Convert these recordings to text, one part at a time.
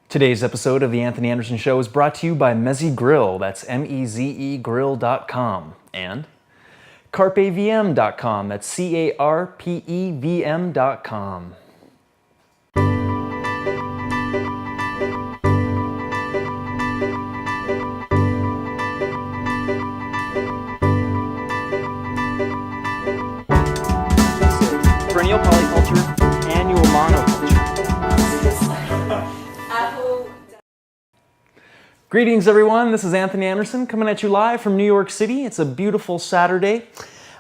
Today's episode of The Anthony Anderson Show is brought to you by Meze Grill, that's M-E-Z-E grill.com, and CarpeVM.com, that's C-A-R-P-E-V-M.com. Perennial polyculture, annual monoculture. Greetings everyone, this is Anthony Anderson coming at you live from New York City. It's a beautiful Saturday.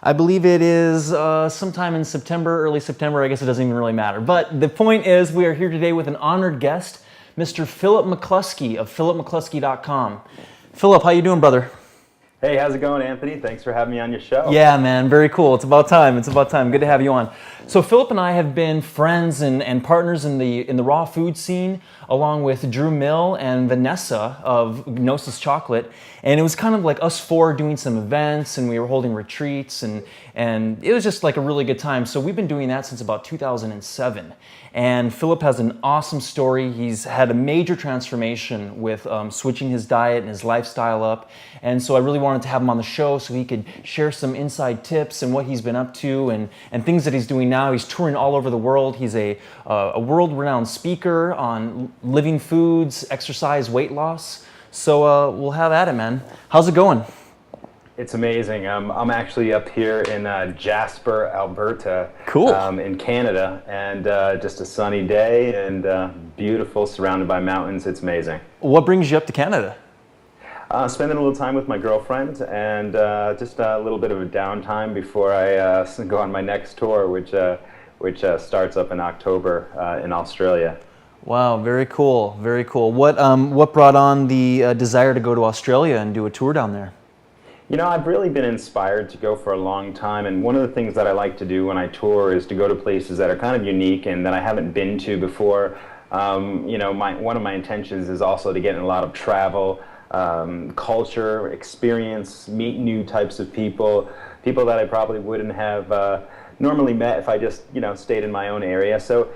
I believe it is sometime in September, early September, I guess it doesn't even really matter. But the point is we are here today with an honored guest, Mr. Philip McCluskey of philipmccluskey.com. Philip, how you doing, brother? Hey, how's it going, Anthony? Thanks for having me on your show. Yeah, man, very cool. It's about time. It's about time. Good to have you on. So Philip and I have been friends and partners in the raw food scene, along with Drew Mill and Vanessa of Gnosis Chocolate. And it was kind of like us four doing some events, and we were holding retreats, and it was just like a really good time. So we've been doing that since about 2007. And Philip has an awesome story. He's had a major transformation with switching his diet and his lifestyle up. And so I really wanted to have him on the show so he could share some inside tips and what he's been up to and things that he's doing now. He's touring all over the world. He's a world-renowned speaker on living foods, exercise, weight loss. So we'll have at it, man. How's it going? It's amazing. I'm actually up here in Jasper, Alberta, cool. In Canada, and just a sunny day and beautiful, surrounded by mountains. It's amazing. What brings you up to Canada? Spending a little time with my girlfriend and just a little bit of a downtime before I go on my next tour, which starts up in October in Australia. Wow, very cool, very cool. What brought on the desire to go to Australia and do a tour down there? You know, I've really been inspired to go for a long time, and one of the things that I like to do when I tour is to go to places that are kind of unique and that I haven't been to before. You know, one of my intentions is also to get in a lot of travel, culture, experience, meet new types of people that I probably wouldn't have normally met if I just, you know, stayed in my own area. So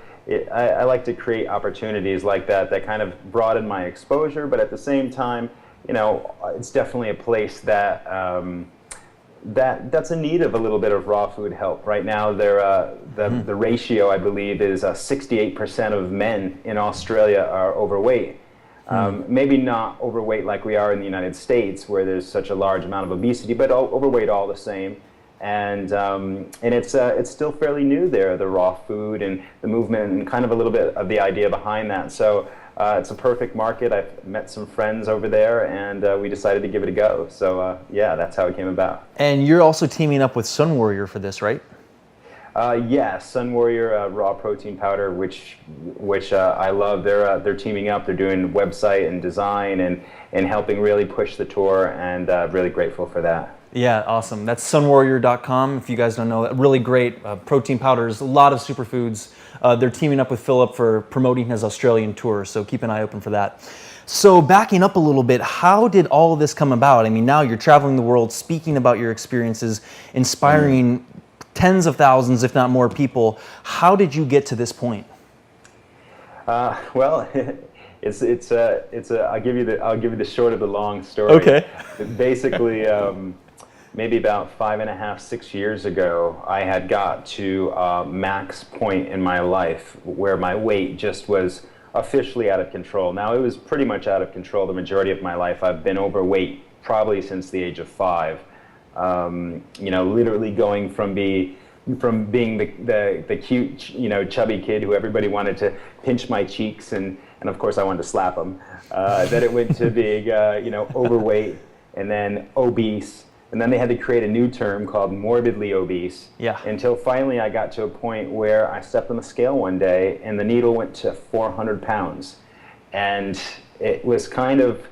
I like to create opportunities like that kind of broaden my exposure, but at the same time, you know, it's definitely a place that that's in need of a little bit of raw food help. Right now, the ratio, I believe, is 68% of men in Australia are overweight. Maybe not overweight like we are in the United States, where there's such a large amount of obesity, but overweight all the same. And it's still fairly new there, the raw food and the movement, and kind of a little bit of the idea behind that. So it's a perfect market. I've met some friends over there, and we decided to give it a go. So yeah, that's how it came about. And you're also teaming up with Sun Warrior for this, right? Yeah, Sun Warrior raw protein powder, which I love. They're teaming up. They're doing website and design and helping really push the tour, and really grateful for that. Yeah, awesome. That's sunwarrior.com. If you guys don't know that, really great protein powders, a lot of superfoods. They're teaming up with Philip for promoting his Australian tour, so keep an eye open for that. So backing up a little bit, how did all of this come about? I mean, now you're traveling the world, speaking about your experiences, inspiring tens of thousands, if not more people. How did you get to this point? Well, I'll give you the short of the long story. Okay. Basically, maybe about 5.5, 6 years ago, I had got to a max point in my life where my weight just was officially out of control. Now, it was pretty much out of control the majority of my life. I've been overweight probably since the age of 5. You know, literally going from being the cute, you know, chubby kid who everybody wanted to pinch my cheeks and of course I wanted to slap them. Then it went to being, you know, overweight and then obese. And then they had to create a new term called morbidly obese. Yeah. Until finally I got to a point where I stepped on the scale one day and the needle went to 400 pounds. And it was kind of,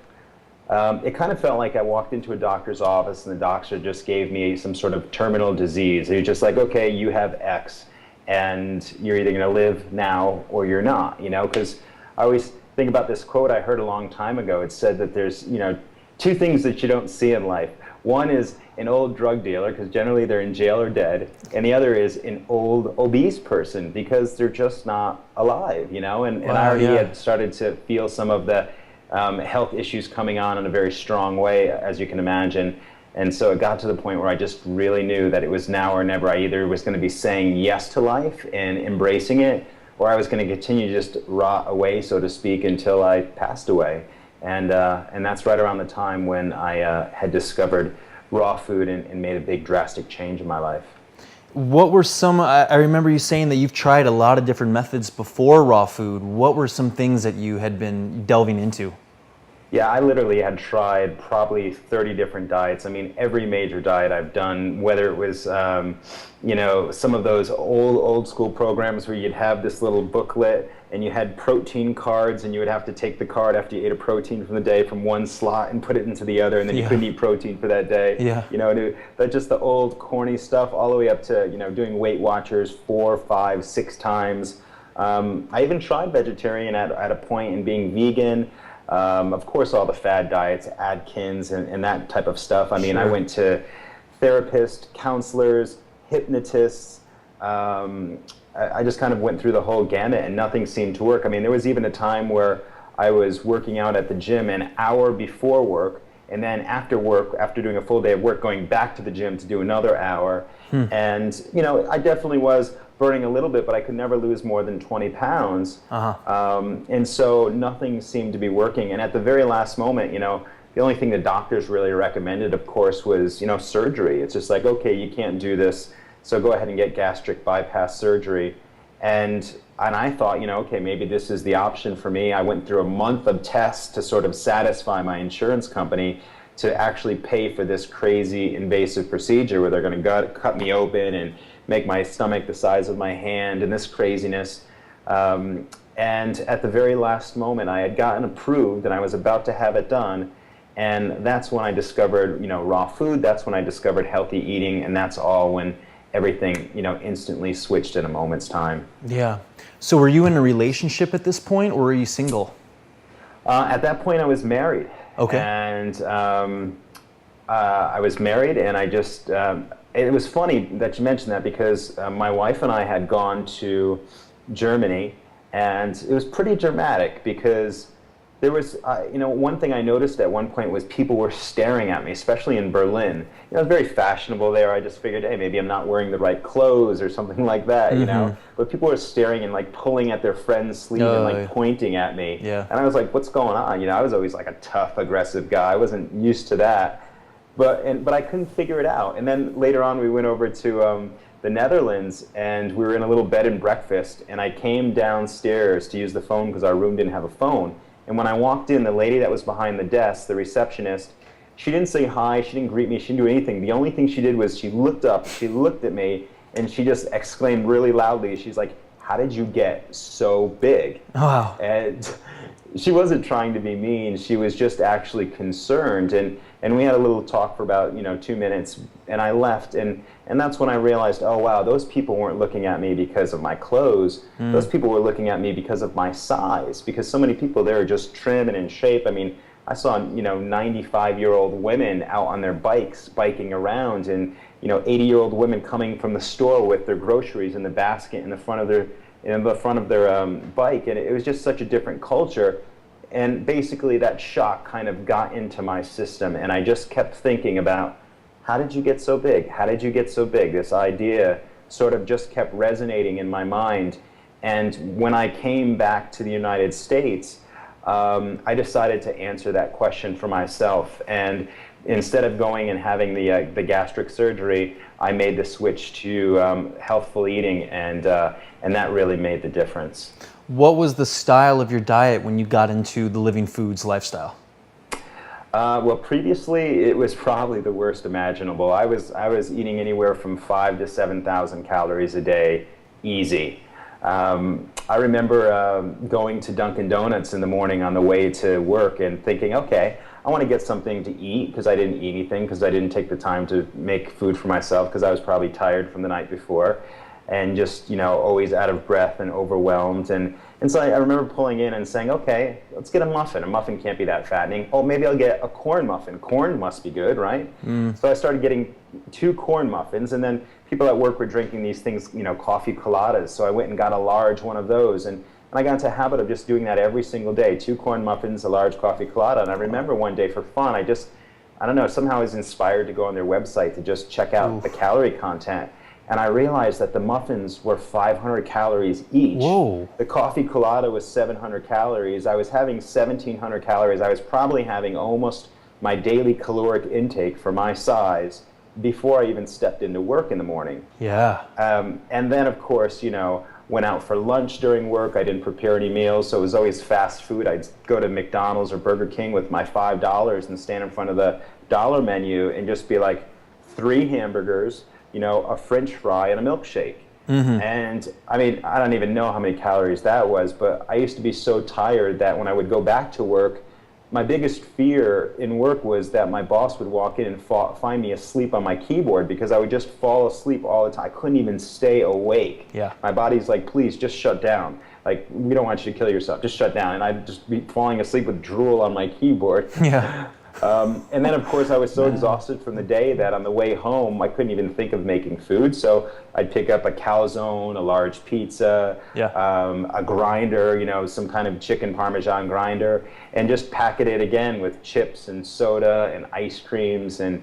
it kind of felt like I walked into a doctor's office and the doctor just gave me some sort of terminal disease. He was just like, okay, you have X and you're either going to live now or you're not, you know, because I always think about this quote I heard a long time ago. It said that there's, you know, two things that you don't see in life. One is an old drug dealer, because generally they're in jail or dead, and the other is an old obese person because they're just not alive, and I already had started to feel some of the health issues coming on in a very strong way, as you can imagine. And so it got to the point where I just really knew that it was now or never. I either was going to be saying yes to life and embracing it, or I was going to continue to just rot away, so to speak, until I passed away. And that's right around the time when I had discovered raw food and made a big drastic change in my life. What were some, I remember you saying that you've tried a lot of different methods before raw food. What were some things that you had been delving into? Yeah, I literally had tried probably 30 different diets. I mean, every major diet I've done, whether it was, some of those old school programs where you'd have this little booklet and you had protein cards and you would have to take the card after you ate a protein from the day from one slot and put it into the other, and then you couldn't eat protein for that day. That's just the old corny stuff, all the way up to, doing Weight Watchers 4, 5, 6 times. I even tried vegetarian at a point, and being vegan. Of course, all the fad diets, Atkins, and that type of stuff. I mean, I went to therapists, counselors, hypnotists. I just kind of went through the whole gamut, and nothing seemed to work. I mean, there was even a time where I was working out at the gym an hour before work, and then after work, after doing a full day of work, going back to the gym to do another hour. And, I definitely was burning a little bit, but I could never lose more than 20 pounds. And so nothing seemed to be working. And at the very last moment, the only thing the doctors really recommended, of course, was, surgery. It's just like, okay, you can't do this, so go ahead and get gastric bypass surgery. And I thought, okay, maybe this is the option for me. I went through a month of tests to sort of satisfy my insurance company to actually pay for this crazy invasive procedure where they're going to cut me open and make my stomach the size of my hand and this craziness. And at the very last moment, I had gotten approved and I was about to have it done. And that's when I discovered, raw food. That's when I discovered healthy eating. And that's all when everything, instantly switched in a moment's time. Yeah. So were you in a relationship at this point, or were you single? At that point, I was married. Okay. And I was married, and I just, it was funny that you mentioned that, because my wife and I had gone to Germany, and it was pretty dramatic because there was, one thing I noticed at one point was people were staring at me, especially in Berlin. It was very fashionable there. I just figured, hey, maybe I'm not wearing the right clothes or something like that, But people were staring and like pulling at their friend's sleeve and like pointing at me. Yeah. And I was like, what's going on? I was always like a tough, aggressive guy. I wasn't used to that. But I couldn't figure it out. And then later on, we went over to the Netherlands, and we were in a little bed and breakfast. And I came downstairs to use the phone because our room didn't have a phone. And when I walked in, the lady that was behind the desk, the receptionist, she didn't say hi, she didn't greet me, she didn't do anything. The only thing she did was she looked up, she looked at me, and she just exclaimed really loudly, she's like, "How did you get so big?" Wow. And she wasn't trying to be mean, she was just actually concerned. And we had a little talk for about 2 minutes, and I left, and that's when I realized, oh wow, those people weren't looking at me because of my clothes. Those people were looking at me because of my size, because so many people there are just trim and in shape. I mean, I saw 95-year-old women out on their bikes biking around, and 80-year-old women coming from the store with their groceries in the basket in the front of their bike, and it was just such a different culture. And basically that shock kind of got into my system, and I just kept thinking about, how did you get so big? How did you get so big? This idea sort of just kept resonating in my mind. And when I came back to the United States, I decided to answer that question for myself. And instead of going and having the gastric surgery, I made the switch to healthful eating, and that really made the difference. What was the style of your diet when you got into the living foods lifestyle? Well, previously it was probably the worst imaginable. I was eating anywhere from 5,000 to 7,000 calories a day, easy. I remember going to Dunkin' Donuts in the morning on the way to work and thinking, okay, I want to get something to eat, because I didn't eat anything, because I didn't take the time to make food for myself, because I was probably tired from the night before. and just, always out of breath and overwhelmed. And so I remember pulling in and saying, okay, let's get a muffin. A muffin can't be that fattening. Oh, maybe I'll get a corn muffin. Corn must be good, right? So I started getting 2 corn muffins, and then people at work were drinking these things, coffee coladas. So I went and got a large one of those, and I got into a habit of just doing that every single day. 2 corn muffins, a large coffee colada. And I remember one day for fun, I don't know, somehow I was inspired to go on their website to just check out the calorie content. And I realized that the muffins were 500 calories each. Whoa. The coffee colada was 700 calories. I was having 1,700 calories. I was probably having almost my daily caloric intake for my size before I even stepped into work in the morning. Yeah. And then, of course, went out for lunch during work. I didn't prepare any meals, so it was always fast food. I'd go to McDonald's or Burger King with my $5 and stand in front of the dollar menu and just be like, 3 hamburgers, a French fry, and a milkshake. And I mean, I don't even know how many calories that was, but I used to be so tired that when I would go back to work, my biggest fear in work was that my boss would walk in and find me asleep on my keyboard, because I would just fall asleep all the time. I couldn't even stay awake. Yeah. My body's like, please, just shut down. Like, we don't want you to kill yourself. Just shut down. And I'd just be falling asleep with drool on my keyboard. Yeah. And then, of course, I was so exhausted from the day that on the way home, I couldn't even think of making food. So I'd pick up a calzone, a large pizza, a grinder, some kind of chicken Parmesan grinder, and just packet it again with chips and soda and ice creams. And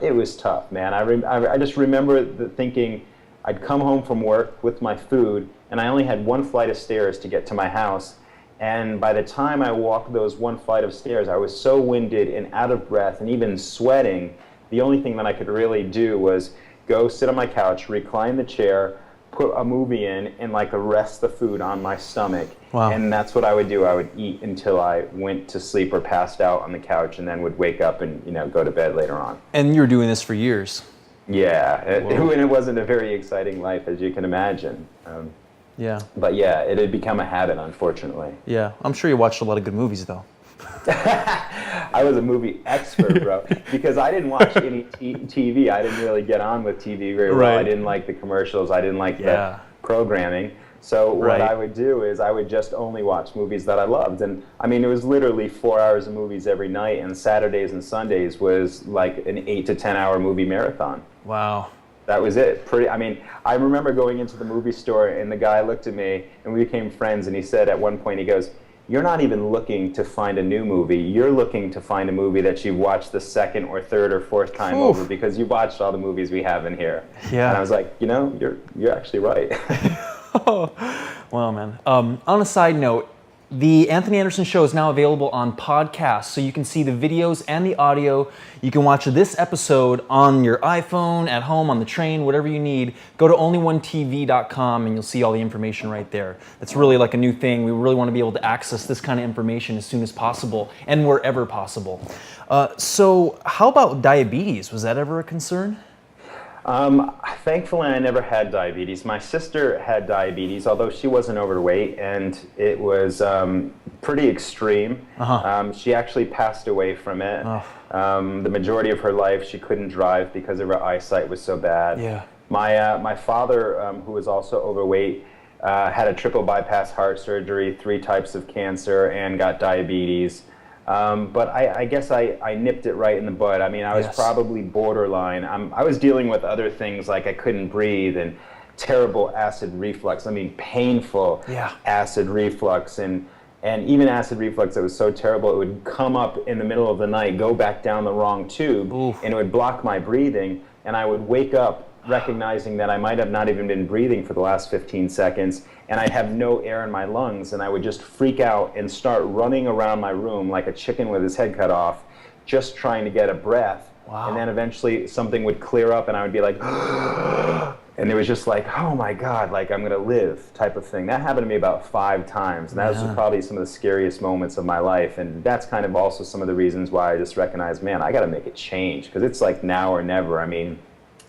it was tough, man. I just remember thinking I'd come home from work with my food, and I only had 1 flight of stairs to get to my house. And by the time I walked those 1 flight of stairs, I was so winded and out of breath and even sweating. The only thing that I could really do was go sit on my couch, recline the chair, put a movie in, and rest the food on my stomach. Wow. And that's what I would do. I would eat until I went to sleep or passed out on the couch, and then would wake up and go to bed later on. And you were doing this for years. Yeah, it wasn't a very exciting life, as you can imagine. Yeah. But yeah, it had become a habit, unfortunately. Yeah. I'm sure you watched a lot of good movies, though. I was a movie expert, bro, because I didn't watch any TV. I didn't really get on with TV very well. Right. I didn't like the commercials. I didn't like the programming. So what I would do is I would just only watch movies that I loved. And I mean, it was literally 4 hours of movies every night, and Saturdays and Sundays was like an 8 to 10 hour movie marathon. Wow. That was it. I remember going into the movie store, and the guy looked at me, and we became friends, and he said at one point, he goes, "You're not even looking to find a new movie. You're looking to find a movie that you've watched the 2nd or 3rd or 4th time over, because you watched all the movies we have in here." Yeah. And I was like, you're actually right. Well, man. On a side note, the Anthony Anderson Show is now available on podcast, so you can see the videos and the audio. You can watch this episode on your iPhone, at home, on the train, whatever you need. Go to onlyoneTV.com and you'll see all the information right there. It's really like a new thing. We really want to be able to access this kind of information as soon as possible and wherever possible. So how about diabetes? Was that ever a concern? Thankfully, I never had diabetes. My sister had diabetes, although she wasn't overweight, and it was pretty extreme. She actually passed away from it. The majority of her life, she couldn't drive because of her eyesight was so bad. Yeah. My father, who was also overweight, had a triple bypass heart surgery, 3 types of cancer, and got diabetes. But I guess I nipped it right in the bud. I mean, I was probably borderline. I was dealing with other things, like I couldn't breathe and terrible acid reflux. I mean, painful acid reflux. And even acid reflux that was so terrible, it would come up in the middle of the night, go back down the wrong tube, and it would block my breathing. And I would wake up recognizing that I might have not even been breathing for the last 15 seconds, and I'd have no air in my lungs, and I would just freak out and start running around my room like a chicken with his head cut off, just trying to get a breath. Wow. And then eventually something would clear up, and I would be like, and it was just like, oh my God, like I'm gonna live type of thing. That happened to me about 5 times, and that was probably some of the scariest moments of my life. And that's kind of also some of the reasons why I just recognized, man, I gotta make a change, because it's like now or never. I mean,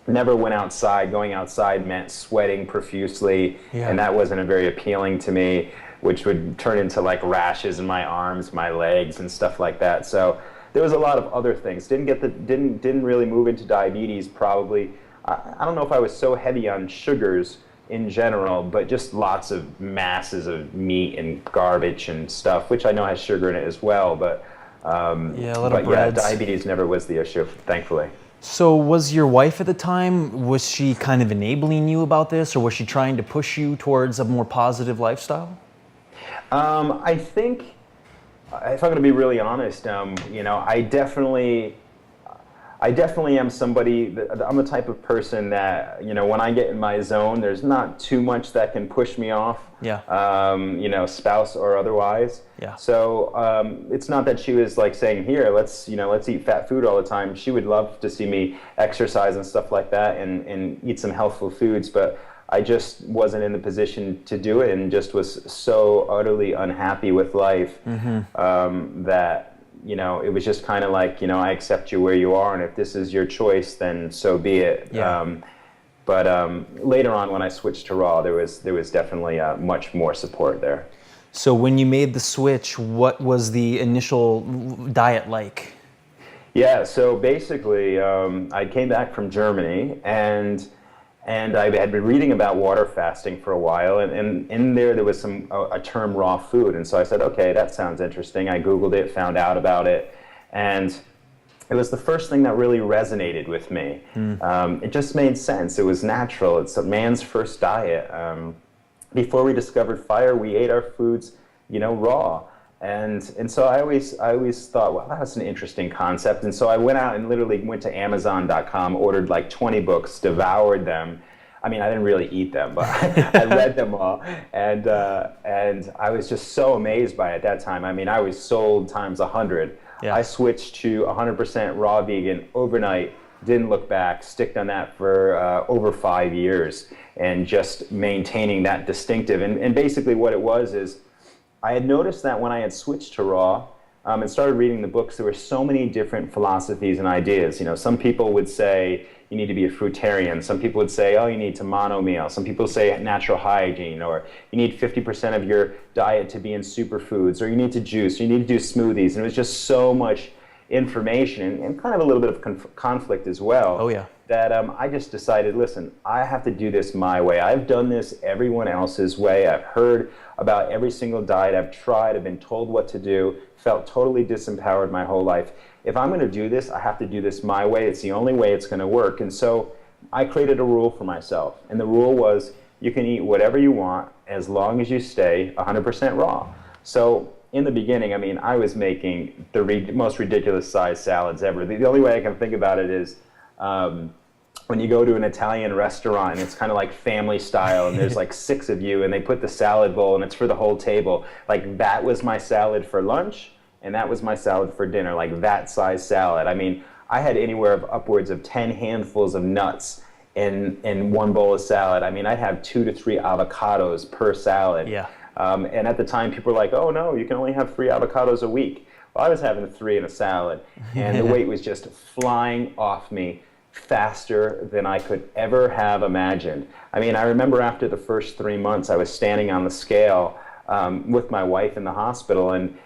never went outside. Going outside meant sweating profusely, and that wasn't very appealing to me, which would turn into like rashes in my arms, my legs, and stuff like that. So there was a lot of other things. Didn't really move into diabetes probably I don't know if I was so heavy on sugars in general, but just lots of masses of meat and garbage and stuff, which I know has sugar in it as well. But Yeah, a lot of breads. diabetes never was the issue, thankfully. So was your wife at the time, was she kind of enabling you about this, or was she trying to push you towards a more positive lifestyle? I think, if I'm going to be really honest, I definitely am somebody, I'm the type of person that, when I get in my zone, there's not too much that can push me off, Yeah. Spouse or otherwise. Yeah. So it's not that she was like saying, here, let's eat fat food all the time. She would love to see me exercise and stuff like that and eat some healthful foods, but I just wasn't in the position to do it and just was so utterly unhappy with life that, it was just kind of like, I accept you where you are, and if this is your choice, then so be it. Yeah. But later on, when I switched to raw, there was definitely much more support there. So when you made the switch, what was the initial diet like? Yeah, so basically, I came back from Germany, and I had been reading about water fasting for a while, and in there was a term raw food, and so I said, okay, that sounds interesting. I Googled it, found out about it, and it was the first thing that really resonated with me. It just made sense. It was natural. It's a man's first diet. Before we discovered fire, we ate our foods, raw. And so I always thought, well, that's an interesting concept. And so I went out and literally went to Amazon.com, ordered like 20 books, devoured them. I mean, I didn't really eat them, but I read them all. And I was just so amazed by it at that time. I mean, I was sold times 100. Yeah. I switched to 100% raw vegan overnight, didn't look back, sticked on that for over 5 years, and just maintaining that distinctive. And basically what it was is, I had noticed that when I had switched to raw and started reading the books, there were so many different philosophies and ideas. Some people would say you need to be a fruitarian. Some people would say, oh, you need to mono meal. Some people say natural hygiene, or you need 50% of your diet to be in superfoods, or you need to juice, or you need to do smoothies. And it was just so much information and kind of a little bit of conflict as well. Oh, yeah. That I just decided, listen, I have to do this my way. I've done this everyone else's way. I've heard about every single diet. I've tried. I've been told what to do. Felt totally disempowered my whole life. If I'm going to do this, I have to do this my way. It's the only way it's going to work. And so I created a rule for myself. And the rule was, you can eat whatever you want as long as you stay 100% raw. So in the beginning, I mean, I was making the most ridiculous sized salads ever. The only way I can think about it is when you go to an Italian restaurant, it's kind of like family style, and there's like 6 of you, and they put the salad bowl, and it's for the whole table. Like, that was my salad for lunch, and that was my salad for dinner, like that size salad. I mean, I had anywhere of upwards of 10 handfuls of nuts in one bowl of salad. I mean, I'd have 2 to 3 avocados per salad. Yeah. And at the time, people were like, oh, no, you can only have 3 avocados a week. Well, I was having 3 in a salad, and the weight was just flying off me faster than I could ever have imagined. I mean, I remember after the first 3 months, I was standing on the scale with my wife in the hospital, and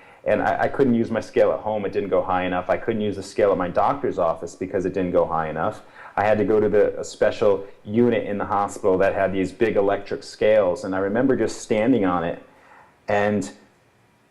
I couldn't use my scale at home. It didn't go high enough. I couldn't use the scale at my doctor's office because it didn't go high enough. I had to go to a special unit in the hospital that had these big electric scales, and I remember just standing on it, and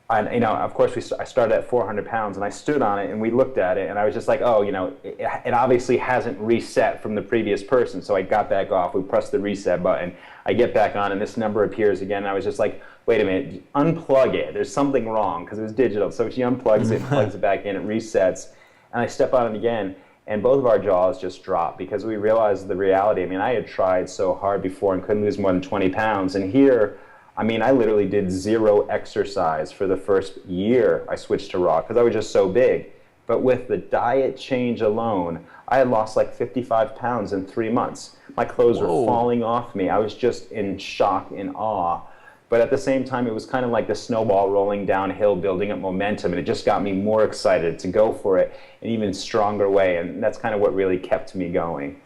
of course, I started at 400 pounds, and I stood on it, and we looked at it, and I was just like, oh, it obviously hasn't reset from the previous person. So I got back off. We pressed the reset button. I get back on, and this number appears again. And I was just like, wait a minute, unplug it. There's something wrong, because it was digital. So she unplugs it, plugs it back in, it resets, and I step on it again, and both of our jaws just dropped because we realized the reality. I mean, I had tried so hard before and couldn't lose more than 20 pounds, and here, I mean, I literally did 0 exercise for the first year I switched to raw because I was just so big. But with the diet change alone, I had lost like 55 pounds in 3 months. My clothes were falling off me. I was just in shock and awe. But at the same time, it was kind of like the snowball rolling downhill, building up momentum. And it just got me more excited to go for it in an even stronger way. And that's kind of what really kept me going.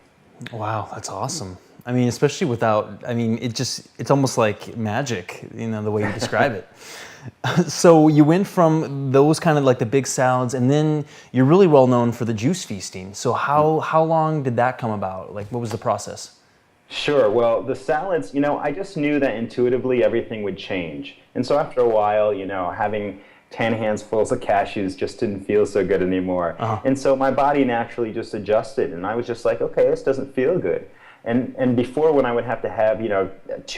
Wow, that's awesome. I mean, especially without, I mean, it's almost like magic, you know, the way you describe it. So you went from those kind of like the big salads, and then you're really well known for the juice feasting. So how long did that come about? Like, what was the process? Sure. Well, the salads, I just knew that intuitively everything would change. And so after a while, having 10 handsfuls of cashews just didn't feel so good anymore. And so my body naturally just adjusted, and I was just like, okay, this doesn't feel good. And before, when I would have to have, 2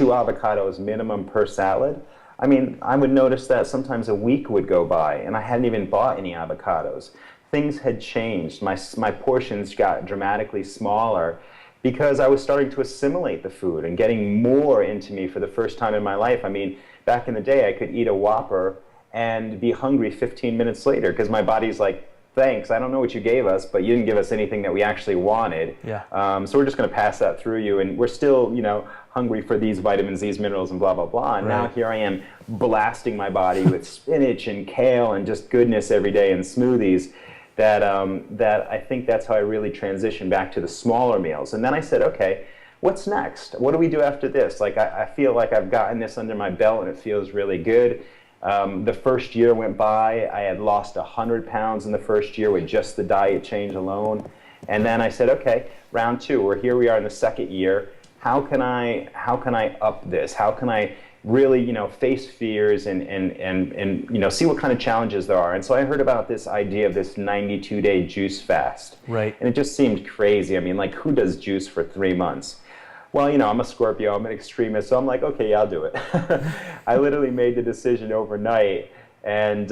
avocados minimum per salad, I mean, I would notice that sometimes a week would go by and I hadn't even bought any avocados. Things had changed. My portions got dramatically smaller because I was starting to assimilate the food and getting more into me for the first time in my life. I mean, back in the day, I could eat a Whopper and be hungry 15 minutes later because my body's like, thanks, I don't know what you gave us, but you didn't give us anything that we actually wanted. Yeah. So we're just going to pass that through you, and we're still, hungry for these vitamins, these minerals, and blah, blah, blah. And now here I am blasting my body with spinach and kale and just goodness every day and smoothies. That I think that's how I really transitioned back to the smaller meals. And then I said, okay, what's next? What do we do after this? Like, I feel like I've gotten this under my belt and it feels really good. The first year went by, I had lost 100 pounds in the first year with just the diet change alone. And then I said, okay, round 2, here we are in the second year. How can I up this? How can I really, face fears and see what kind of challenges there are? And so I heard about this idea of this 92-day juice fast. Right. And it just seemed crazy. I mean, like, who does juice for 3 months? Well, I'm a Scorpio, I'm an extremist, so I'm like, okay, yeah, I'll do it. I literally made the decision overnight and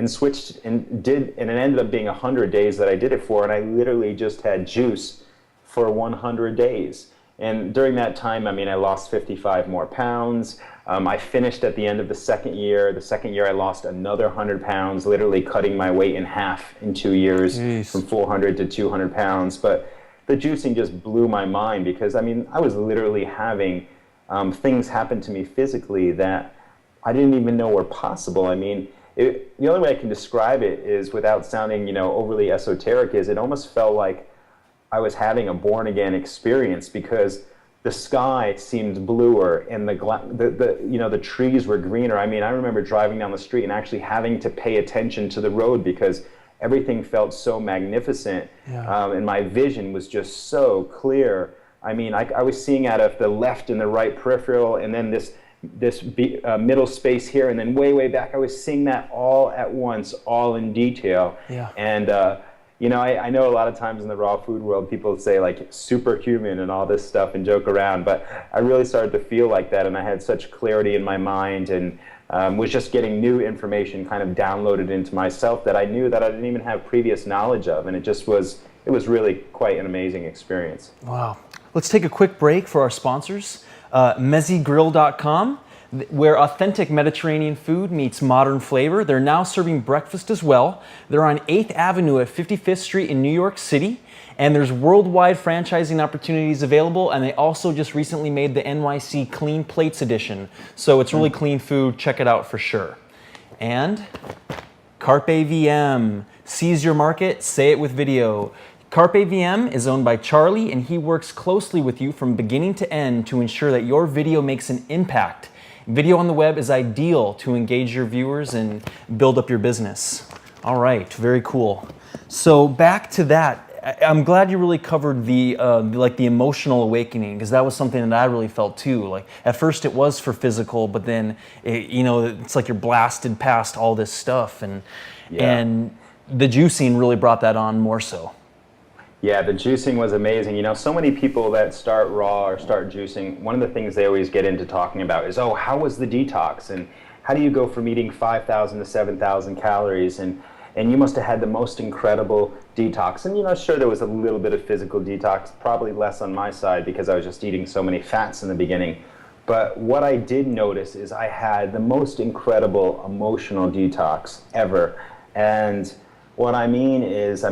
switched and it ended up being 100 days that I did it for, and I literally just had juice for 100 days. And during that time, I mean, I lost 55 more pounds. I finished at the end of the second year. The second year, I lost another 100 pounds, literally cutting my weight in half in 2 years. Jeez. From 400 to 200 pounds. But the juicing just blew my mind because, I mean, I was literally having things happen to me physically that I didn't even know were possible. I mean, the only way I can describe it is, without sounding, overly esoteric, is it almost felt like I was having a born-again experience because the sky seemed bluer and the trees were greener. I mean, I remember driving down the street and actually having to pay attention to the road because everything felt so magnificent, and my vision was just so clear. I mean, I was seeing out of the left and the right peripheral, and then this middle space here, and then way back, I was seeing that all at once, all in detail. Yeah. And I know a lot of times in the raw food world, people say like superhuman and all this stuff and joke around, but I really started to feel like that, and I had such clarity in my mind, and was just getting new information kind of downloaded into myself that I knew that I didn't even have previous knowledge of, and it was really quite an amazing experience. Wow. Let's take a quick break for our sponsors. Mezzigrill.com, where authentic Mediterranean food meets modern flavor. They're now serving breakfast as well. They're on 8th Avenue at 55th Street in New York City, and there's worldwide franchising opportunities available, and they also just recently made the NYC Clean Plates edition. So it's really clean food. Check it out for sure. And Carpe VM. Seize your market, say it with video. Carpe VM is owned by Charlie, and he works closely with you from beginning to end to ensure that your video makes an impact. Video on the web is ideal to engage your viewers and build up your business. All right, very cool. So back to that. I'm glad you really covered the emotional awakening, because that was something that I really felt too. Like, at first it was for physical, but then it's like you're blasted past all this stuff, and the juicing really brought that on more so. Yeah, the juicing was amazing. So many people that start raw or start juicing, one of the things they always get into talking about is, oh, how was the detox? And how do you go from eating 5,000 to 7,000 calories? And you must have had the most incredible detox. And, sure, there was a little bit of physical detox, probably less on my side because I was just eating so many fats in the beginning. But what I did notice is I had the most incredible emotional detox ever. And what I mean is,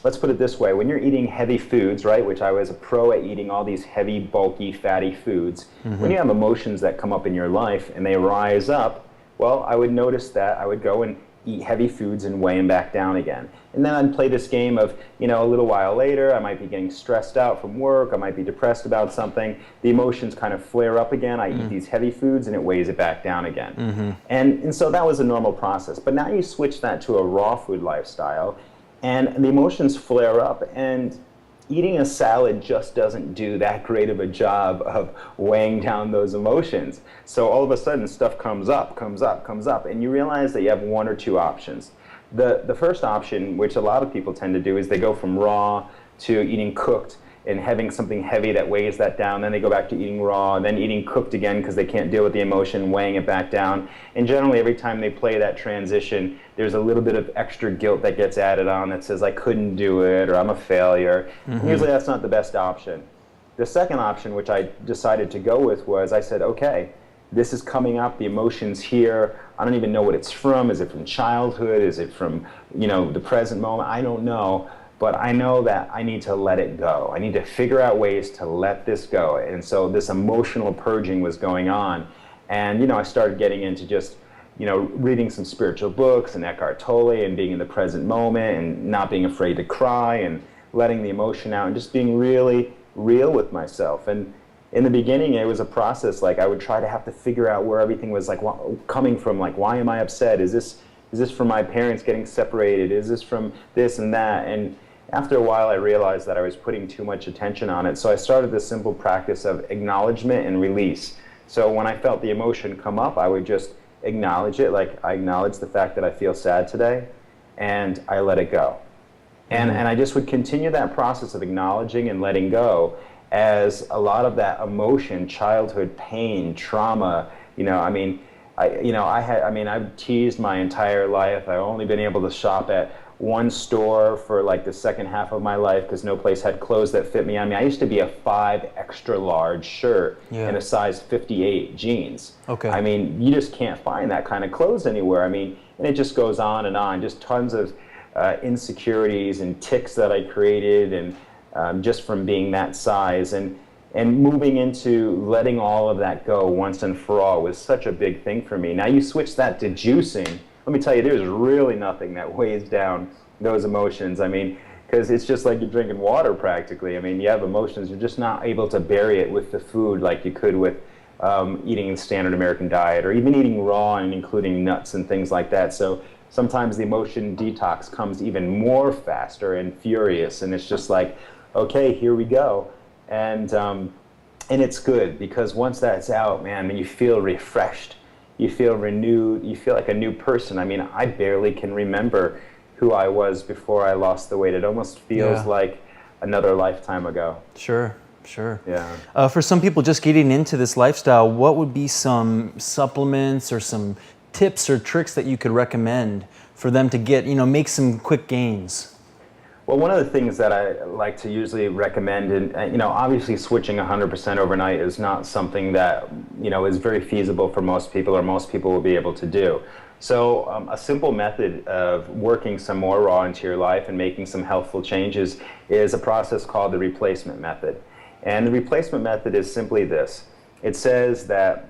let's put it this way. When you're eating heavy foods, right, which I was a pro at eating all these heavy, bulky, fatty foods, when you have emotions that come up in your life and they rise up, well, I would notice that I would go and eat heavy foods and weigh them back down again. And then I'd play this game of, a little while later, I might be getting stressed out from work, I might be depressed about something, the emotions kind of flare up again, I eat these heavy foods and it weighs it back down again. And so that was a normal process. But now you switch that to a raw food lifestyle and the emotions flare up, and eating a salad just doesn't do that great of a job of weighing down those emotions. So all of a sudden stuff comes up, and you realize that you have one or two options. The first option, which a lot of people tend to do, is they go from raw to eating cooked and having something heavy that weighs that down. Then they go back to eating raw, and then eating cooked again because they can't deal with the emotion, weighing it back down. And generally every time they play that transition, there's a little bit of extra guilt that gets added on that says, I couldn't do it, or I'm a failure. And usually that's not the best option. The second option, which I decided to go with, was I said, okay, this is coming up, the emotion's here, I don't even know what it's from. Is it from childhood? Is it from, the present moment? I don't know. But I know that I need to let it go. I need to figure out ways to let this go. And so this emotional purging was going on. And, I started getting into just, reading some spiritual books and Eckhart Tolle and being in the present moment and not being afraid to cry and letting the emotion out and just being really real with myself. And in the beginning, it was a process. Like I would try to have to figure out where everything was coming from. Like, why am I upset? Is this from my parents getting separated? Is this from this and that? And after a while, I realized that I was putting too much attention on it. So I started this simple practice of acknowledgement and release. So when I felt the emotion come up, I would just acknowledge it. Like, I acknowledge the fact that I feel sad today, and I let it go. And I just would continue that process of acknowledging and letting go as a lot of that emotion, childhood pain, trauma, I've teased my entire life. I've only been able to shop at one store for like the second half of my life because no place had clothes that fit me. I used to be a 5 extra large shirt and a size 58 jeans. Okay. You just can't find that kind of clothes anywhere. And it just goes on and on. Just tons of insecurities and tics that I created, and just from being that size. And moving into letting all of that go once and for all was such a big thing for me. Now you switch that to juicing. Let me tell you, there's really nothing that weighs down those emotions. Because it's just like you're drinking water practically. You have emotions, you're just not able to bury it with the food like you could with eating the standard American diet, or even eating raw and including nuts and things like that. So sometimes the emotion detox comes even more faster and furious, and it's just like, okay, here we go. And it's good, because once that's out, man, you feel refreshed. You feel renewed, you feel like a new person. I barely can remember who I was before I lost the weight. It almost feels like another lifetime ago. Sure. Yeah. For some people just getting into this lifestyle, what would be some supplements or some tips or tricks that you could recommend for them to get, make some quick gains? Well, one of the things that I like to usually recommend, and obviously switching 100% overnight is not something that is very feasible for most people, or most people will be able to do. So a simple method of working some more raw into your life and making some healthful changes is a process called the replacement method. And the replacement method is simply this. It says that,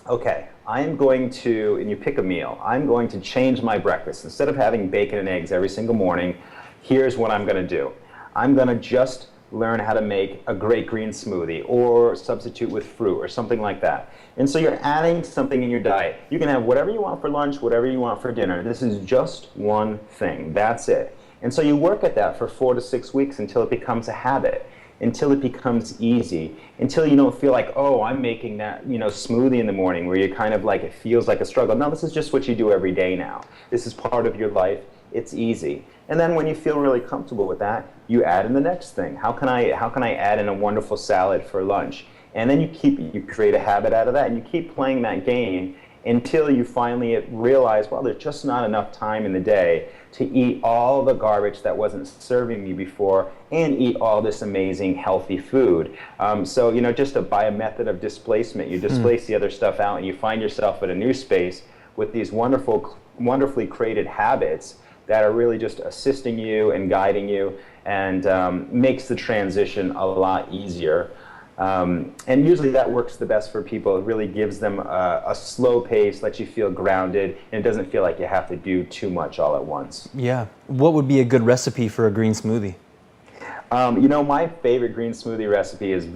okay, I'm going to, and you pick a meal, I'm going to change my breakfast. Instead of having bacon and eggs every single morning, here's what I'm going to do. I'm going to just learn how to make a great green smoothie, or substitute with fruit or something like that. And so you're adding something in your diet. You can have whatever you want for lunch, whatever you want for dinner. This is just one thing. That's it. And so you work at that for 4 to 6 weeks until it becomes a habit, until it becomes easy, until you don't feel like, oh, I'm making that smoothie in the morning, where you kind of like, it feels like a struggle. No, this is just what you do every day now. This is part of your life. It's easy. And then when you feel really comfortable with that, you add in the next thing. How can I add in a wonderful salad for lunch? And then you create a habit out of that, and you keep playing that game until you finally realize, well, there's just not enough time in the day to eat all the garbage that wasn't serving me before and eat all this amazing healthy food. So just by a method of displacement, you displace the other stuff out, and you find yourself at a new space with these wonderfully created habits that are really just assisting you and guiding you, and makes the transition a lot easier. And usually that works the best for people. It really gives them a slow pace, lets you feel grounded, and it doesn't feel like you have to do too much all at once. Yeah. What would be a good recipe for a green smoothie? My favorite green smoothie recipe is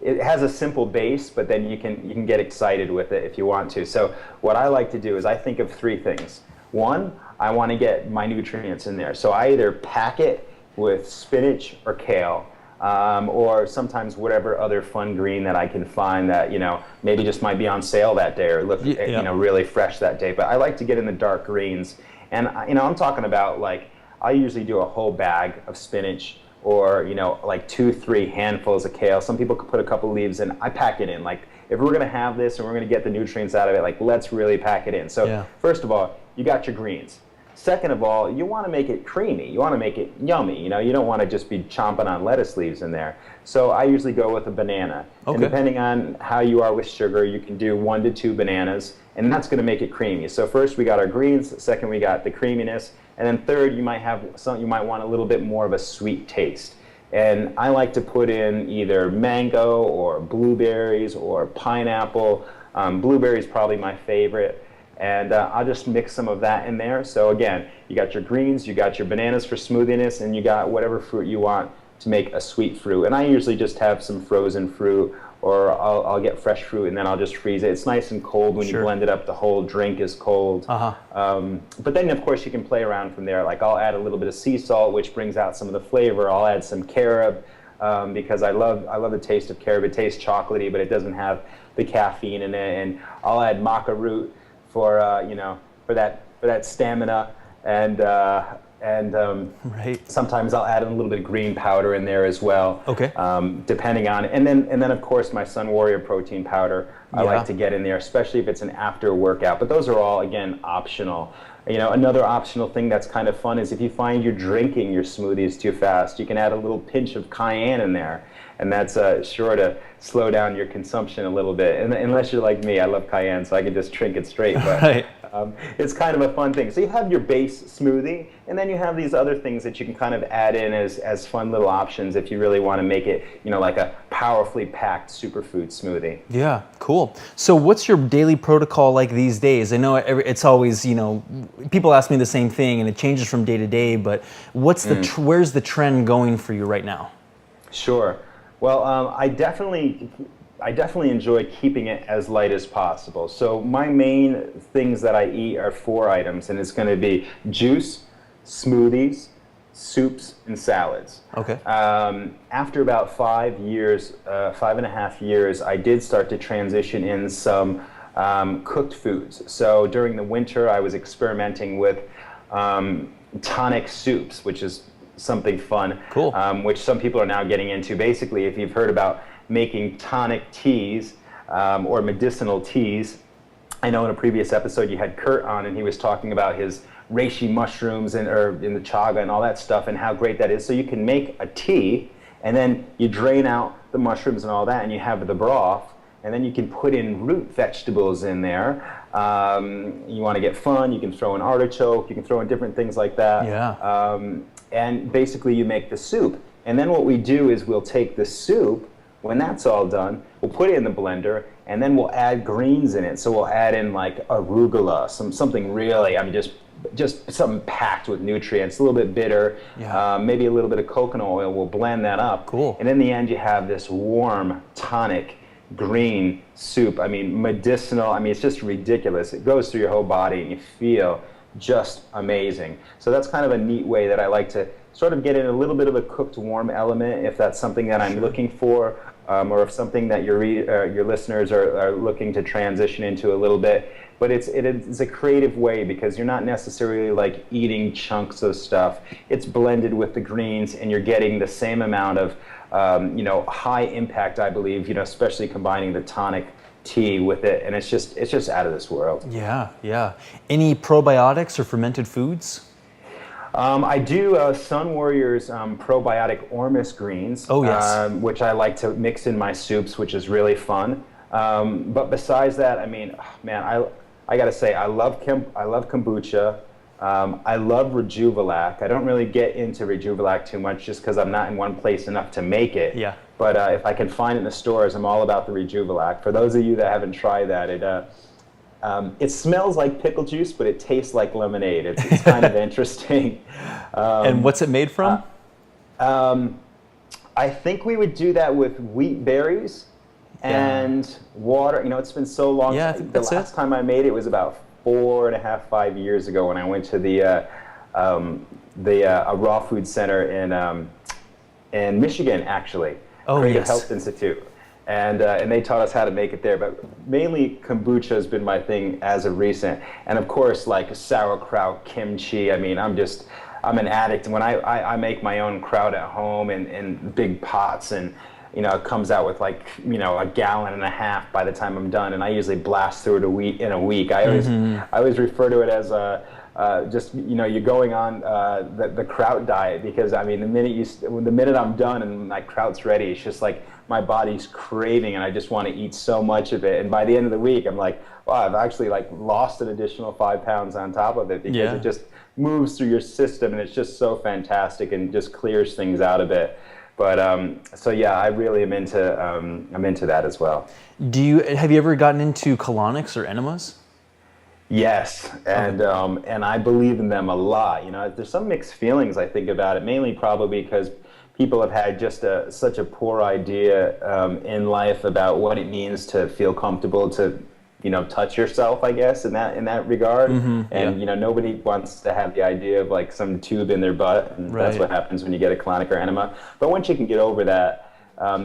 it has a simple base, but then you can get excited with it if you want to. So what I like to do is I think of three things. One, I want to get my nutrients in there. So I either pack it with spinach or kale, or sometimes whatever other fun green that I can find that, maybe just might be on sale that day or look, really fresh that day. But I like to get in the dark greens. And, I'm talking about I usually do a whole bag of spinach, or 2-3 handfuls of kale. Some people could put a couple leaves in. I pack it in. If we're gonna have this and we're gonna get the nutrients out of it, let's really pack it in. So First of all, you got your greens. Second of all, you want to make it creamy. You want to make it yummy. You don't want to just be chomping on lettuce leaves in there. So I usually go with a banana. Okay. And depending on how you are with sugar, you can do 1 to 2 bananas, and that's going to make it creamy. So first we got our greens. Second we got the creaminess, and then third you might want a little bit more of a sweet taste. And I like to put in either mango or blueberries or pineapple. Blueberries probably my favorite. And I'll just mix some of that in there. So again, you got your greens, you got your bananas for smoothiness, and you got whatever fruit you want to make a sweet fruit. And I usually just have some frozen fruit, or I'll get fresh fruit and then I'll just freeze it. It's nice and cold when you blend it up. The whole drink is cold. But then of course you can play around from there. I'll add a little bit of sea salt, which brings out some of the flavor. I'll add some carob because I love the taste of carob. It tastes chocolatey, but it doesn't have the caffeine in it. And I'll add maca root for that stamina, and sometimes I'll add a little bit of green powder in there as well. Okay. Depending on it, and then of course my Sun Warrior protein powder I like to get in there, especially if it's an after workout. But those are all again optional. Another optional thing that's kind of fun is if you find you're drinking your smoothies too fast, you can add a little pinch of cayenne in there, and that's sure to slow down your consumption a little bit. And unless you're like me, I love cayenne, so I can just drink it straight. But it's kind of a fun thing. So you have your base smoothie, and then you have these other things that you can kind of add in as fun little options if you really want to make it, like a powerfully packed superfood smoothie. Yeah, cool. So what's your daily protocol like these days? I know it's always, people ask me the same thing, and it changes from day to day. But what's where's the trend going for you right now? Sure. Well, I definitely enjoy keeping it as light as possible. So my main things that I eat are 4 items, and it's going to be juice, smoothies, soups, and salads. Okay. After about 5.5 years, I did start to transition in some cooked foods. So during the winter, I was experimenting with tonic soups, which is something fun, cool. Which some people are now getting into. Basically, if you've heard about making tonic teas or medicinal teas, I know in a previous episode you had Kurt on, and he was talking about his reishi mushrooms or in the chaga and all that stuff, and how great that is. So you can make a tea, and then you drain out the mushrooms and all that, and you have the broth, and then you can put in root vegetables in there. You want to get fun, you can throw in artichoke, you can throw in different things like that. Yeah. And basically you make the soup. And then what we do is we'll take the soup, when that's all done, we'll put it in the blender, and then we'll add greens in it. So we'll add in arugula, something really, just something packed with nutrients, a little bit bitter, maybe a little bit of coconut oil. We'll blend that up. Cool. And in the end you have this warm, tonic, green soup. Medicinal. It's just ridiculous. It goes through your whole body and you feel just amazing. So that's kind of a neat way that I like to sort of get in a little bit of a cooked warm element if that's something that I'm looking for, or if something that your listeners are looking to transition into a little bit. But it's a creative way, because you're not necessarily eating chunks of stuff. It's blended with the greens, and you're getting the same amount of high impact, I believe, especially combining the tonic tea with it, and it's just out of this world. Yeah. Any probiotics or fermented foods? I do Sun Warrior's probiotic Ormus greens, which I like to mix in my soups, which is really fun. But besides that, I gotta say, I love kombucha. I love Rejuvelac. I don't really get into Rejuvelac too much just because I'm not in one place enough to make it. Yeah. But if I can find it in the stores, I'm all about the Rejuvelac. For those of you that haven't tried that, it smells like pickle juice, but it tastes like lemonade. It's kind of interesting. And what's it made from? I think we would do that with wheat berries and water. You know, it's been so long. Yeah, The last time I made it was about 4.5, 5 years ago when I went to a raw food center in Michigan, actually. Oh, Creative yes. Health Institute. And they taught us how to make it there. But mainly kombucha has been my thing as of recent. And of course, like sauerkraut, kimchi. I mean, I'm an addict. When I make my own kraut at home in big pots, and you know, it comes out with like, you know, 1.5 gallons by the time I'm done, and I usually blast through it in a week. I always refer to it as just, you know, you're going on the kraut diet, because I mean, the minute I'm done and my kraut's ready, it's just like my body's craving, and I just want to eat so much of it. And by the end of the week, I'm like, wow, I've actually like lost an additional 5 pounds on top of it, because it just moves through your system, and it's just so fantastic and just clears things out a bit. But so yeah, I really am into that as well. Have you ever gotten into colonics or enemas? Yes, and I believe in them a lot. You know, there's some mixed feelings I think about it, mainly probably because people have had just such a poor idea in life about what it means to feel comfortable to, you know, touch yourself, I guess, in that regard. And you know, nobody wants to have the idea of like some tube in their butt, and that's what happens when you get a colonic or enema. But once you can get over that,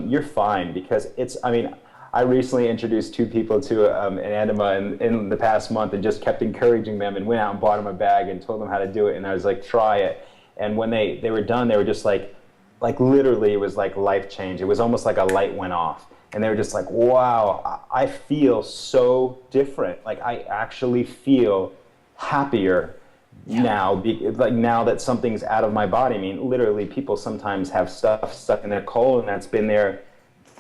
you're fine, because I mean, I recently introduced 2 people to an enema in the past month, and just kept encouraging them, and went out and bought them a bag and told them how to do it. And I was like, try it. And when they were done, they were just like literally, it was like life change. It was almost like a light went off. And they were just like, wow, I feel so different. Like, I actually feel happier now, like now that something's out of my body. I mean, literally, people sometimes have stuff stuck in their colon that's been there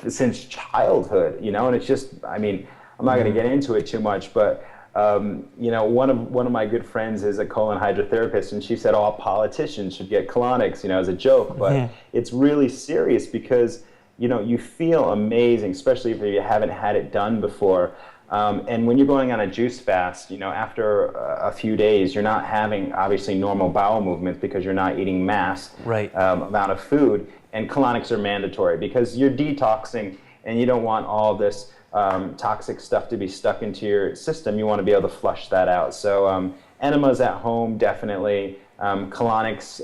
since childhood, you know, and it's just, I mean, I'm not going to get into it too much, but you know, one of my good friends is a colon hydrotherapist, and she said all politicians should get colonics, you know, as a joke, but it's really serious, because you know, you feel amazing, especially if you haven't had it done before. And when you're going on a juice fast, you know, after a few days, you're not having obviously normal bowel movements, because you're not eating mass amount of food. And colonics are mandatory, because you're detoxing, and you don't want all this toxic stuff to be stuck into your system. You want to be able to flush that out. So enemas at home, definitely. Colonics,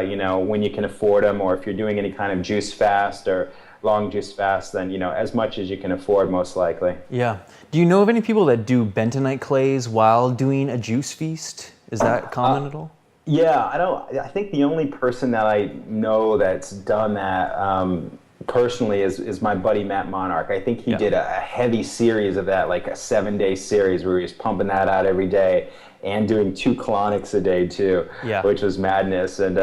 you know, when you can afford them, or if you're doing any kind of juice fast or long juice fast, then, you know, as much as you can afford, most likely. Yeah. Do you know of any people that do bentonite clays while doing a juice feast? Is that common at all? Yeah, I think the only person that I know that's done that personally is my buddy Matt Monarch. I think he did a heavy series of that, like a 7-day series where he was pumping that out every day, and doing 2 colonics a day too, which was madness. And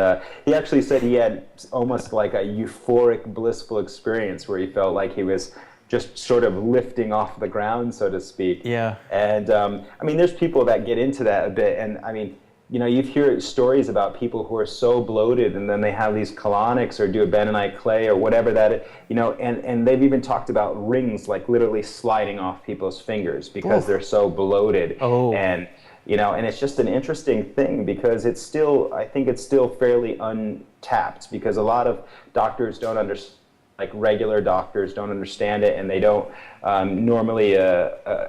he actually said he had almost like a euphoric, blissful experience where he felt like he was just sort of lifting off the ground, so to speak. Yeah. And I mean, there's people that get into that a bit, and I mean, you know, you hear stories about people who are so bloated, and then they have these colonics or do a bentonite clay or whatever that, you know, and they've even talked about rings like literally sliding off people's fingers because they're so bloated. And you know, and it's just an interesting thing, because it's still, I think it's still fairly untapped, because a lot of doctors don't understand, like regular doctors don't understand it, and they don't normally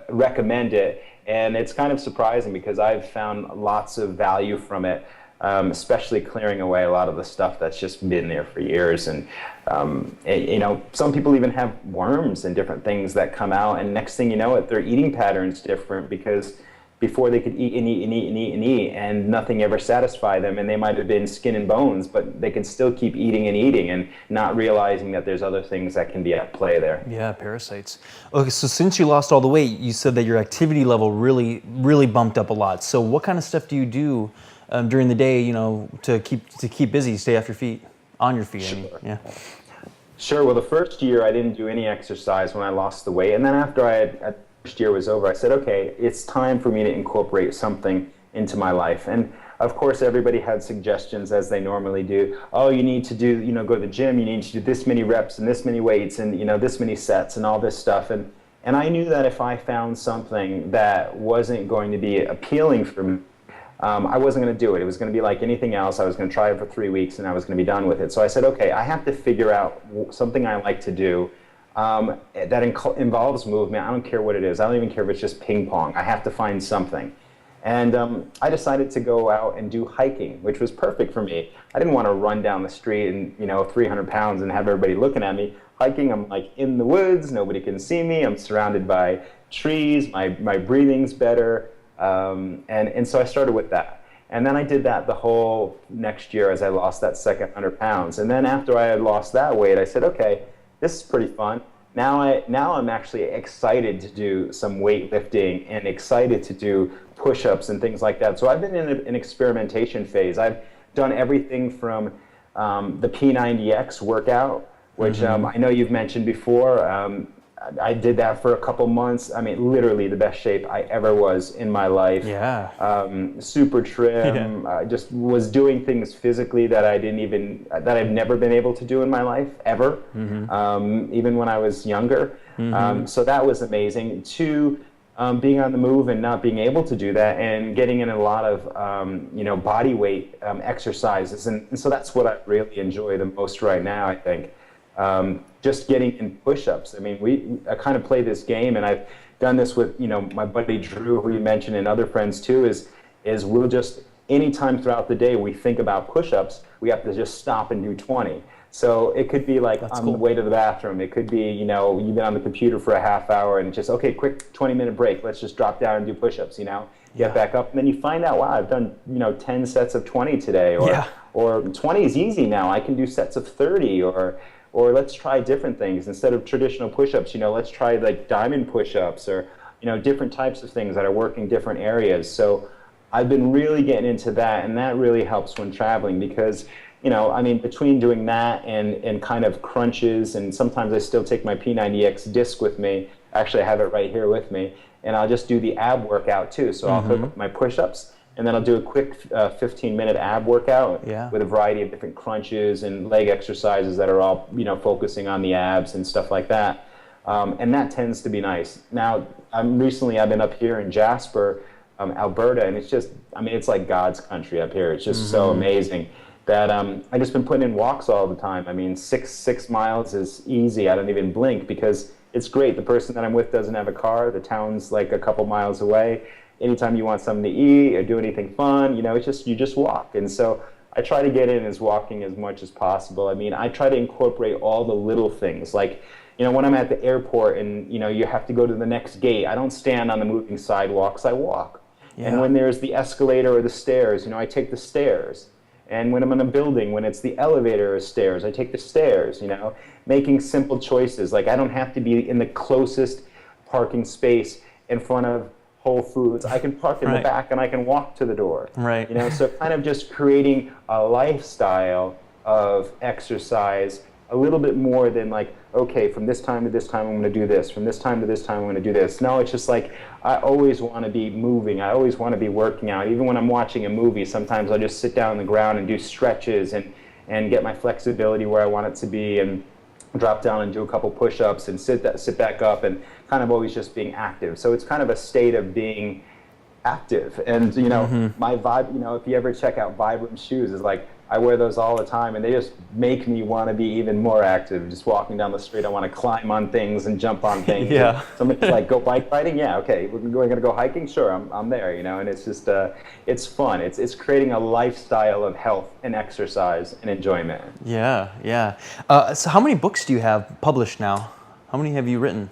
recommend it. And it's kind of surprising, because I've found lots of value from it, especially clearing away a lot of the stuff that's just been there for years. And, you know, some people even have worms and different things that come out, and next thing you know it, their eating pattern's different, because before they could eat and eat and eat and eat and eat, and nothing ever satisfied them, and they might have been skin and bones, but they can still keep eating and eating, and not realizing that there's other things that can be at play there. Yeah, parasites. Okay, so since you lost all the weight, you said that your activity level really bumped up a lot. So what kind of stuff do you do during the day, you know, to keep busy, stay off your feet, on your feet? Sure. I mean, yeah. Sure. Well, the first year I didn't do any exercise when I lost the weight, and then after the first year was over, I said, okay, it's time for me to incorporate something into my life. And Of course, everybody had suggestions, as they normally do. Oh, you need to do, go to the gym, you need to do this many reps and this many weights and, this many sets and all this stuff. And I knew that if I found something that wasn't going to be appealing for me, I wasn't going to do it. It was going to be like anything else. I was going to try it for 3 weeks and I was going to be done with it. So I said, okay, I have to figure out something I like to do that involves movement. I don't care what it is. I don't even care if it's just ping pong. I have to find something. And I decided to go out and do hiking, which was perfect for me. I didn't want to run down the street and, 300 pounds and have everybody looking at me. Hiking, I'm like in the woods, nobody can see me. I'm surrounded by trees, my breathing's better. And so I started with that. And then I did that the whole next year as I lost that second 100 pounds. And then after I had lost that weight, I said, okay, this is pretty fun. Now I'm actually excited to do some weightlifting and excited to do push-ups and things like that. So I've been in an experimentation phase. I've done everything from the P90X workout, which I know you've mentioned before. I did that for a couple months. I mean, literally the best shape I ever was in my life. Yeah. Super trim. Yeah. Just was doing things physically that that I've never been able to do in my life ever. Even when I was younger. So that was amazing. Being on the move and not being able to do that, and getting in a lot of body weight exercises, and so that's what I really enjoy the most right now. I think. Just getting in push-ups. I mean, I kind of play this game, and I've done this with, my buddy Drew, who you mentioned, and other friends too, is we'll just, anytime throughout the day we think about push-ups, we have to just stop and do 20. So it could be like on the way to the bathroom. It could be, you've been on the computer for a half hour and just, okay, quick 20-minute break. Let's just drop down and do push-ups, Get back up, and then you find out, wow, I've done, 10 sets of 20 today, or 20 is easy now. I can do sets of 30, or let's try different things. Instead of traditional push-ups, let's try like diamond push-ups, or, different types of things that are working different areas. So I've been really getting into that, and that really helps when traveling because, between doing that and kind of crunches, and sometimes I still take my P90X disc with me. Actually, I have it right here with me, and I'll just do the ab workout too. So I'll hook up my push-ups, and then I'll do a quick 15-minute ab workout with a variety of different crunches and leg exercises that are all, focusing on the abs and stuff like that. And that tends to be nice. Now, recently I've been up here in Jasper, Alberta, and it's just, it's like God's country up here. It's just so amazing that I've just been putting in walks all the time. 6 miles is easy. I don't even blink because it's great. The person that I'm with doesn't have a car. The town's like a couple miles away. Anytime you want something to eat or do anything fun, it's just, you just walk. And so I try to get in as walking as much as possible. I try to incorporate all the little things. Like, when I'm at the airport and, you have to go to the next gate, I don't stand on the moving sidewalks, I walk. Yeah. And when there's the escalator or the stairs, I take the stairs. And when I'm in a building, when it's the elevator or stairs, I take the stairs, making simple choices. Like I don't have to be in the closest parking space in front of Whole Foods. I can park in the back and I can walk to the door. Right. So kind of just creating a lifestyle of exercise a little bit more than like, okay, from this time to this time I'm going to do this. From this time to this time I'm going to do this. No, it's just like I always want to be moving. I always want to be working out. Even when I'm watching a movie, sometimes I'll just sit down on the ground and do stretches and get my flexibility where I want it to be, and drop down and do a couple push-ups and sit back up, and kind of always just being active. So it's kind of a state of being active. And my vibe, if you ever check out Vibram shoes, is like I wear those all the time, and they just make me want to be even more active. Just walking down the street, I want to climb on things and jump on things. Yeah. Somebody's like, go bike riding? Yeah, okay. We're going to go hiking? Sure, I'm there, and it's just, it's fun. It's creating a lifestyle of health and exercise and enjoyment. Yeah. So how many books do you have published now? How many have you written?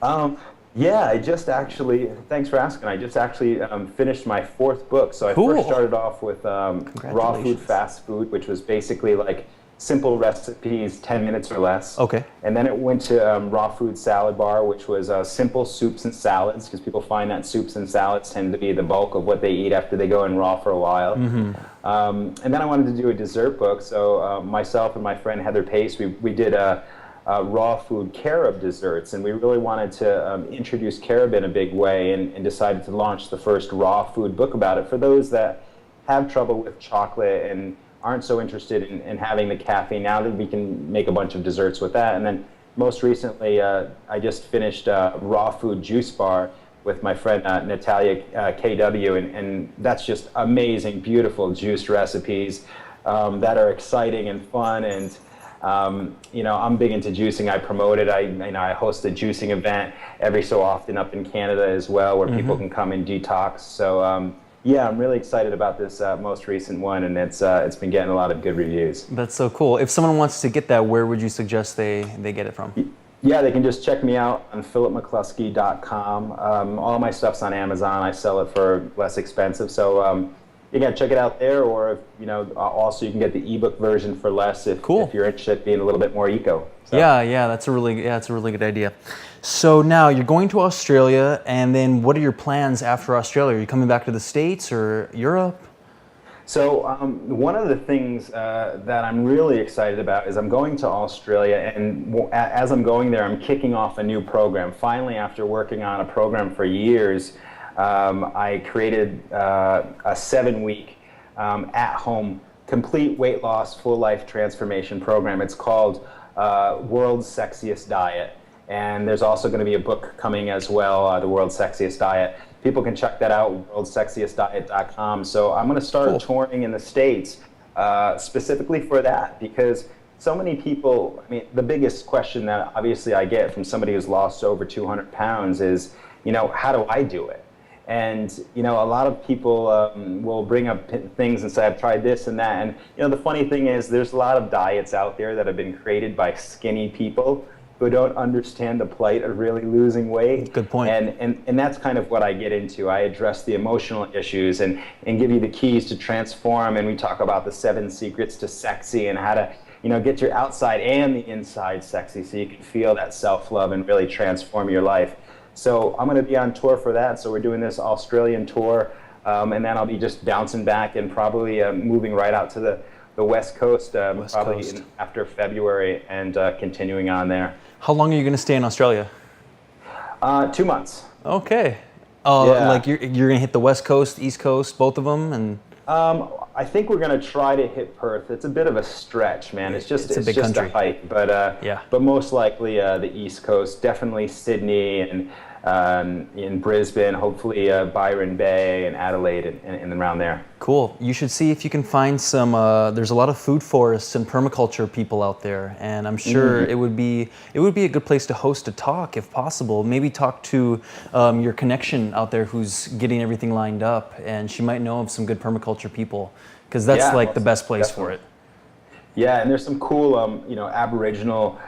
Yeah, I just actually, thanks for asking, I just actually finished my 4th book. So I first started off with Raw Food, Fast Food, which was basically like simple recipes, 10 minutes or less. Okay. And then it went to Raw Food Salad Bar, which was simple soups and salads, because people find that soups and salads tend to be the bulk of what they eat after they go in raw for a while. And then I wanted to do a dessert book. So myself and my friend Heather Pace, we did a raw food carob desserts, and we really wanted to introduce carob in a big way, and decided to launch the first raw food book about it for those that have trouble with chocolate and aren't so interested in having the caffeine, now that we can make a bunch of desserts with that. And then most recently, I just finished a raw food juice bar with my friend Natalia KW, and that's just amazing, beautiful juice recipes that are exciting and fun. And I'm big into juicing. I promote it. I host a juicing event every so often up in Canada as well, where people can come and detox. So yeah, I'm really excited about this most recent one, and it's been getting a lot of good reviews. That's so cool. If someone wants to get that, where would you suggest they get it from? Yeah, they can just check me out on philipmccluskey.com. All my stuff's on Amazon. I sell it for less expensive. So you can check it out there, or also you can get the ebook version for less if you're interested in being a little bit more eco. So. Yeah, that's a really good idea. So now you're going to Australia, and then what are your plans after Australia? Are you coming back to the States or Europe? So one of the things that I'm really excited about is I'm going to Australia, and as I'm going there, I'm kicking off a new program. Finally, after working on a program for years, I created a 7-week at-home complete weight loss full life transformation program. It's called World's Sexiest Diet. And there's also going to be a book coming as well, The World's Sexiest Diet. People can check that out, worldsexiestdiet.com. So I'm going to start touring in the States specifically for that, because so many people, the biggest question that obviously I get from somebody who's lost over 200 pounds is, how do I do it? And, a lot of people will bring up things and say, I've tried this and that. And, the funny thing is there's a lot of diets out there that have been created by skinny people who don't understand the plight of really losing weight. Good point. And that's kind of what I get into. I address the emotional issues and give you the keys to transform. And we talk about the 7 secrets to sexy and how to, get your outside and the inside sexy so you can feel that self-love and really transform your life. So I'm going to be on tour for that. So we're doing this Australian tour, and then I'll be just bouncing back and probably moving right out to the West Coast, after February, and continuing on there. How long are you going to stay in Australia? 2 months. Okay. Like you're going to hit the West Coast, East Coast, both of them, and. I think we're going to try to hit Perth. It's a bit of a stretch, man. It's just a big country. A hike, but most likely the East Coast, definitely Sydney and in Brisbane, hopefully Byron Bay and Adelaide and around there. Cool. You should see if you can find some, there's a lot of food forests and permaculture people out there, and I'm sure it would be a good place to host a talk if possible. Maybe talk to your connection out there who's getting everything lined up, and she might know of some good permaculture people, because that's the best place for it. Yeah, and there's some cool, Aboriginal,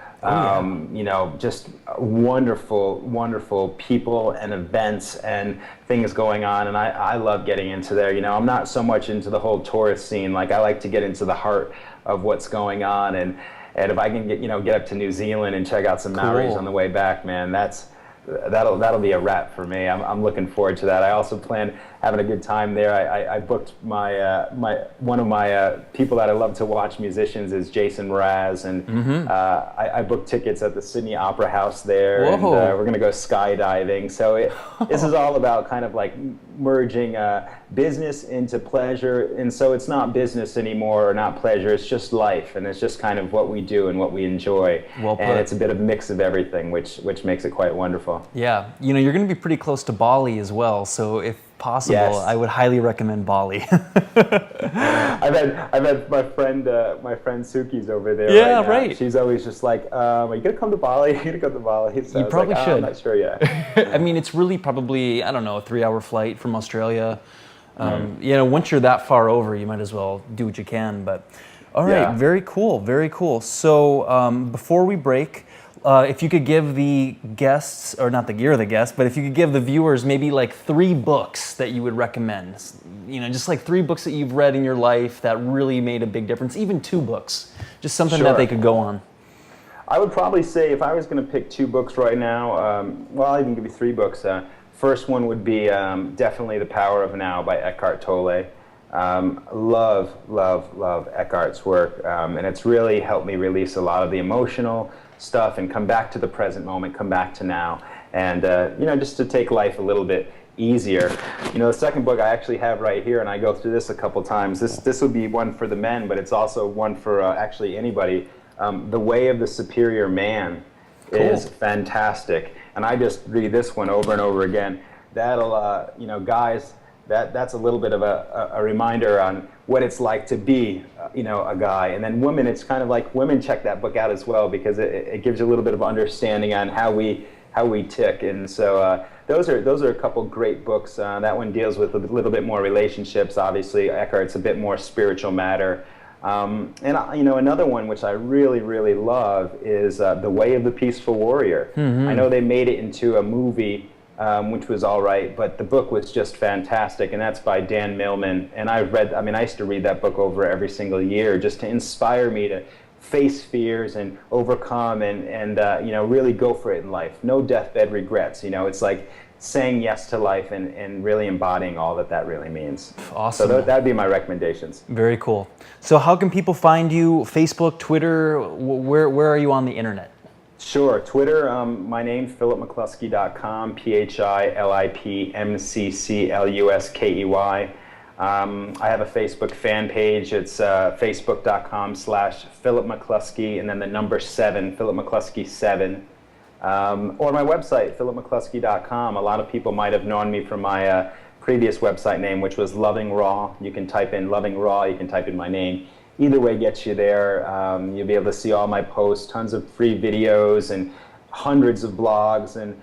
just wonderful, wonderful people and events and things going on. And I love getting into there. I'm not so much into the whole tourist scene. Like, I like to get into the heart of what's going on. And if I can get up to New Zealand and check out some Maoris on the way back, man, that'll be a wrap for me. I'm looking forward to that. I also plan having a good time there. I booked one of my people that I love to watch, musicians, is Jason Mraz, and I booked tickets at the Sydney Opera House there. Whoa. And we're gonna go skydiving. So this is all about kind of like merging business into pleasure, and so it's not business anymore or not pleasure. It's just life, and it's just kind of what we do and what we enjoy. Well put. And it's a bit of a mix of everything, which makes it quite wonderful. Yeah, you're going to be pretty close to Bali as well, so if possible, yes. I would highly recommend Bali. I've had my friend Suki's over there. Yeah, right. She's always just like, "Are you gonna come to Bali? Are you gonna come to Bali?" So you probably should. I'm not sure yet. It's really probably, I don't know, a 3-hour flight from Australia. Once you're that far over, you might as well do what you can. But all right, very cool, very cool. So before we break, if you could give the guests, or not that you're the guest, but if you could give the viewers maybe like 3 books that you would recommend, just like 3 books that you've read in your life that really made a big difference, even 2 books, just something that they could go on. I would probably say, if I was going to pick 2 books right now, I'll even give you 3 books. First one would be definitely The Power of Now by Eckhart Tolle. Love Eckhart's work, and it's really helped me release a lot of the emotional stuff and come back to the present moment, come back to now, and just to take life a little bit easier. The second book I actually have right here, and I go through this a couple times. This would be one for the men, but it's also one for actually anybody. The Way of the Superior Man is fantastic, and I just read this one over and over again. That'll, guys, that's a little bit of a reminder on what it's like to be, a guy. And then women, it's kind of like women check that book out as well, because it gives you a little bit of understanding on how we tick. And so those are a couple great books. That one deals with a little bit more relationships. Obviously, Eckhart's a bit more spiritual matter. And another one which I really, really love is The Way of the Peaceful Warrior. I know they made it into a movie, which was all right, but the book was just fantastic, and that's by Dan Millman. And I used to read that book over every single year just to inspire me to face fears and overcome and really go for it in life. No deathbed regrets. It's like saying yes to life and really embodying all that really means. Awesome. So that'd be my recommendations. Very cool. So how can people find you? Facebook, Twitter, where are you on the internet? Sure. Twitter, my name, philipmccluskey.com, PhilipMcCluskey. I have a Facebook fan page. It's facebook.com/Philip McCluskey, and then the number 7, Philip McCluskey 7. Or my website, philipmccluskey.com. A lot of people might have known me from my previous website name, which was Loving Raw. You can type in Loving Raw, you can type in my name. Either way gets you there. You'll be able to see all my posts, tons of free videos, and hundreds of blogs, and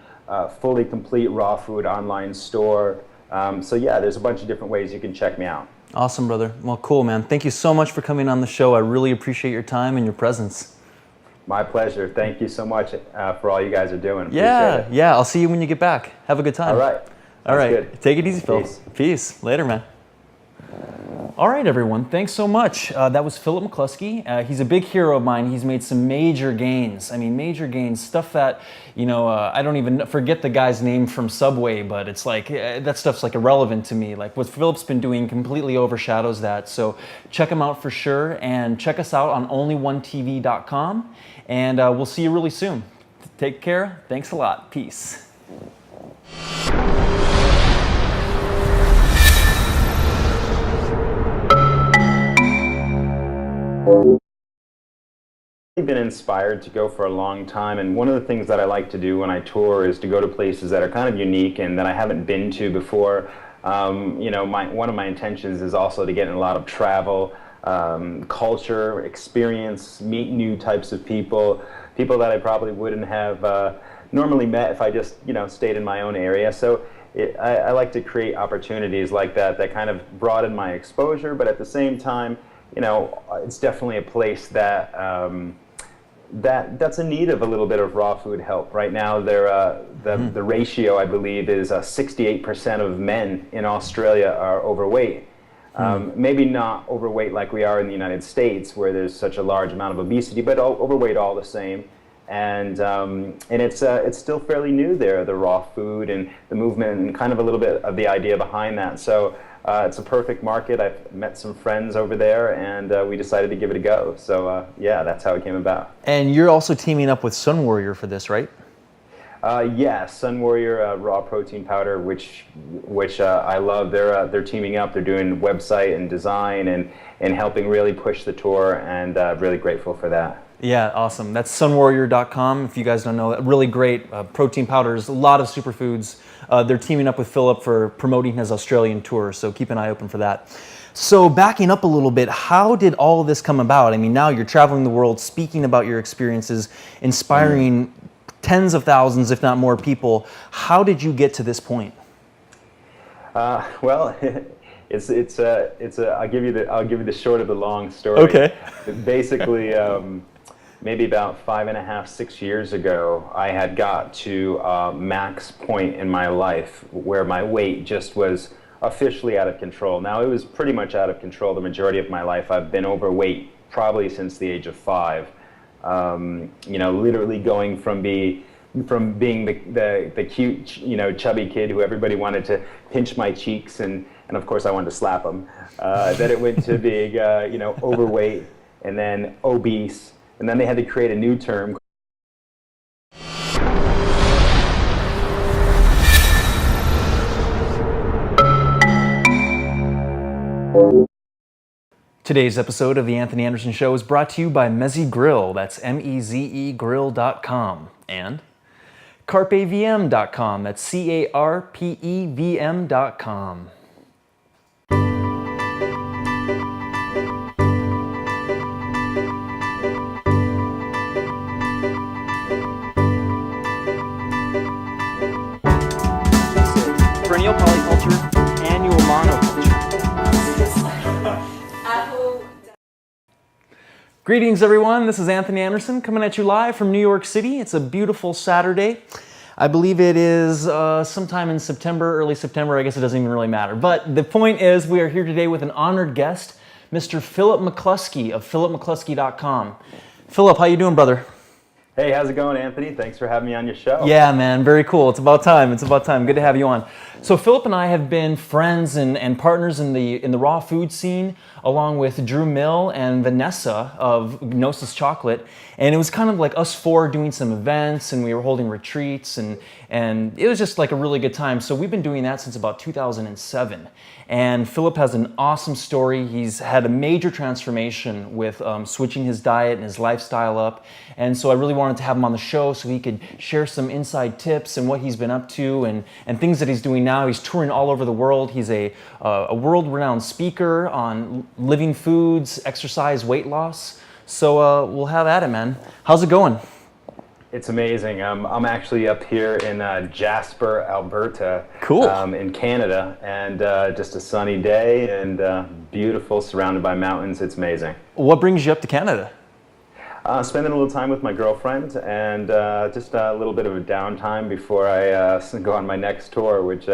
fully complete raw food online store. So yeah, there's a bunch of different ways you can check me out. Awesome, brother. Well, cool, man. Thank you so much for coming on the show. I really appreciate your time and your presence. My pleasure. Thank you so much for all you guys are doing. Yeah, Appreciate it. yeah. I'll see you when you get back. Have a good time. All right. All right. Good. Take it easy, Phil. Peace. Peace. Later, man. All right, everyone. Thanks so much. That was Philip McCluskey. He's a big hero of mine. He's made some major gains. Major gains. Stuff that, I don't even forget the guy's name from Subway, but it's like, that stuff's like irrelevant to me. Like what Philip's been doing completely overshadows that. So check him out for sure. And check us out on onlyonetv.com. And we'll see you really soon. Take care. Thanks a lot. Peace. I've been inspired to go for a long time, and one of the things that I like to do when I tour is to go to places that are kind of unique and that I haven't been to before. One of my intentions is also to get in a lot of travel, culture, experience, meet new types of people that I probably wouldn't have normally met if I just stayed in my own area. So I like to create opportunities like that kind of broaden my exposure, but at the same time, it's definitely a place that that's in need of a little bit of raw food help. Right now, the ratio, I believe, is 68% of men in Australia are overweight. Maybe not overweight like we are in the United States, where there's such a large amount of obesity, but overweight all the same. And it's still fairly new there, the raw food and the movement, and kind of a little bit of the idea behind that. So it's a perfect market. I've met some friends over there, and we decided to give it a go. So yeah, that's how it came about. And you're also teaming up with Sun Warrior for this, right? Yeah, Sun Warrior raw protein powder, which I love. They're teaming up. They're doing website and design and helping really push the tour, and really grateful for that. Yeah, awesome. That's sunwarrior.com. If you guys don't know, really great protein powders, a lot of superfoods. They're teaming up with Philip for promoting his Australian tour, so keep an eye open for that. So backing up a little bit, how did all of this come about? Now you're traveling the world, speaking about your experiences, inspiring tens of thousands, if not more people. How did you get to this point? Well, I'll give you the short of the long story. Okay. Basically, maybe about 5.5, 6 years ago, I had got to a max point in my life where my weight just was officially out of control. Now, it was pretty much out of control the majority of my life. I've been overweight probably since the age of 5. Literally going from being the cute, chubby kid who everybody wanted to pinch my cheeks, and of course I wanted to slap them. Then it went to being, overweight, and then obese, and then they had to create a new term. Today's episode of The Anthony Anderson Show is brought to you by Meze Grill, that's M-E-Z-E grill.com, and carpevm.com, that's C-A-R-P-E-V-M.com. Perennial polyculture, annual monoculture. Greetings everyone, this is Anthony Anderson coming at you live from New York City. It's a beautiful Saturday. I believe it is sometime in September, early September, I guess it doesn't even really matter. But the point is we are here today with an honored guest, Mr. Philip McCluskey of philipmccluskey.com. Philip, how you doing, brother? Hey, how's it going, Anthony? Thanks for having me on your show. Yeah, man, very cool. It's about time. It's about time. Good to have you on. So Philip and I have been friends and partners in the raw food scene, along with Drew Mill and Vanessa of Gnosis Chocolate. And it was kind of like us four doing some events, and we were holding retreats, and it was just like a really good time. So we've been doing that since about 2007. And Philip has an awesome story. He's had a major transformation with switching his diet and his lifestyle up. And so I really wanted to have him on the show so he could share some inside tips and what he's been up to and things that he's doing now. He's touring all over the world. He's a world-renowned speaker on living foods, exercise, weight loss. So we'll have at it, man. How's it going? It's amazing. I'm actually up here in Jasper, Alberta, cool. In Canada, and just a sunny day and beautiful, surrounded by mountains. It's amazing. What brings you up to Canada? Spending a little time with my girlfriend and just a little bit of a downtime before I go on my next tour, which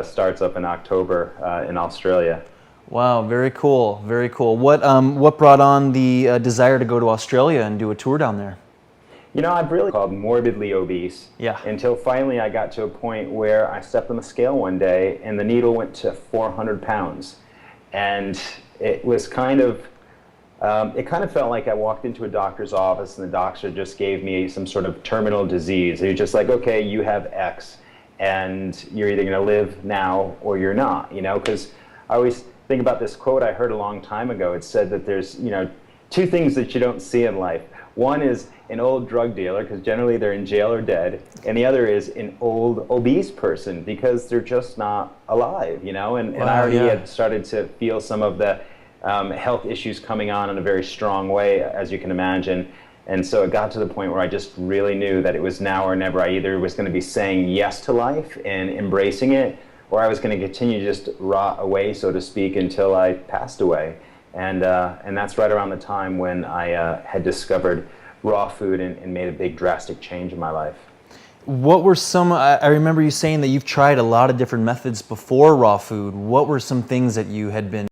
starts up in October in Australia. Wow, very cool, very cool. What brought on the desire to go to Australia and do a tour down there? You know, I've really called morbidly obese. Yeah. Until finally I got to a point where I stepped on the scale one day and the needle went to 400 pounds. And it was kind of felt like I walked into a doctor's office and the doctor just gave me some sort of terminal disease. He was just like, okay, you have X and you're either going to live now or you're not, you know, because I always think about this quote I heard a long time ago. It said that there's, you know, two things that you don't see in life. One is an old drug dealer, because generally they're in jail or dead, and the other is an old obese person because they're just not alive, you know, and I already had started to feel some of the health issues coming on in a very strong way, as you can imagine. And so it got to the point where I just really knew that it was now or never. I either was going to be saying yes to life and embracing it, or I was going to continue to just rot away, so to speak, until I passed away. And that's right around the time when I had discovered raw food and made a big drastic change in my life. What were some, I remember you saying that you've tried a lot of different methods before raw food. What were some things that you had been